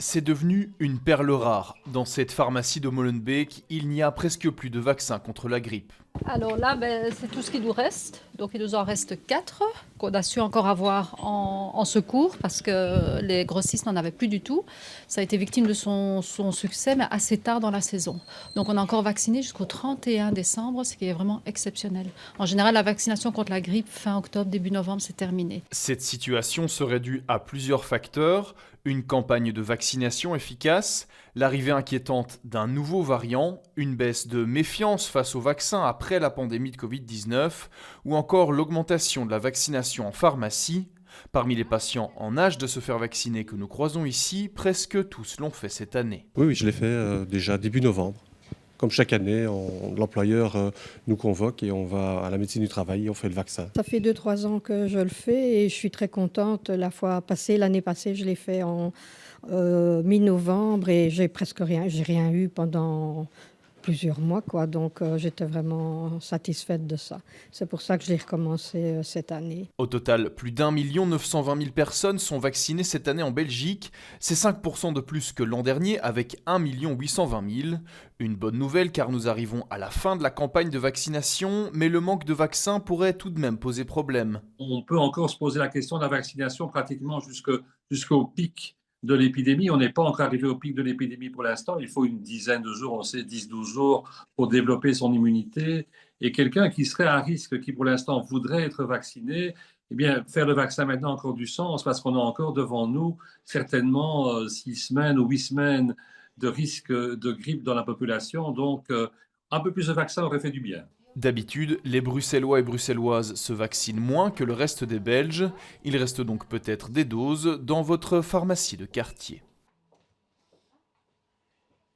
C'est devenu une perle rare. Dans cette pharmacie de Molenbeek, il n'y a presque plus de vaccins contre la grippe. Alors là, c'est tout ce qui nous reste. Donc il nous en reste 4 qu'on a su encore avoir en secours parce que les grossistes n'en avaient plus du tout. Ça a été victime de son succès, mais assez tard dans la saison. Donc on a encore vacciné jusqu'au 31 décembre, ce qui est vraiment exceptionnel. En général, la vaccination contre la grippe fin octobre, début novembre, c'est terminé. Cette situation serait due à plusieurs facteurs. Une campagne de vaccination efficace, l'arrivée inquiétante d'un nouveau variant, une baisse de méfiance face aux vaccins après la pandémie de Covid-19 ou encore l'augmentation de la vaccination en pharmacie. Parmi les patients en âge de se faire vacciner que nous croisons ici, presque tous l'ont fait cette année. Oui, je l'ai fait déjà début novembre. Comme chaque année, l'employeur nous convoque et on va à la médecine du travail et on fait le vaccin. Ça fait 2-3 ans que je le fais et je suis très contente. L'année passée, je l'ai fait en mi-novembre et j'ai rien eu pendant plusieurs mois, quoi. Donc j'étais vraiment satisfaite de ça. C'est pour ça que je l'ai recommencé cette année. Au total, plus d'1 920 000 personnes sont vaccinées cette année en Belgique. C'est 5% de plus que l'an dernier avec 1 820 000. Une bonne nouvelle car nous arrivons à la fin de la campagne de vaccination, mais le manque de vaccins pourrait tout de même poser problème. On peut encore se poser la question de la vaccination pratiquement jusqu'au pic de l'épidémie. On n'est pas encore arrivé au pic de l'épidémie pour l'instant. Il faut une dizaine de jours, on sait 10-12 jours pour développer son immunité. Et quelqu'un qui serait à risque, qui pour l'instant voudrait être vacciné, eh bien, faire le vaccin maintenant a encore du sens parce qu'on a encore devant nous certainement 6 semaines ou 8 semaines de risque de grippe dans la population. Donc, un peu plus de vaccins aurait fait du bien. D'habitude, les Bruxellois et Bruxelloises se vaccinent moins que le reste des Belges. Il reste donc peut-être des doses dans votre pharmacie de quartier.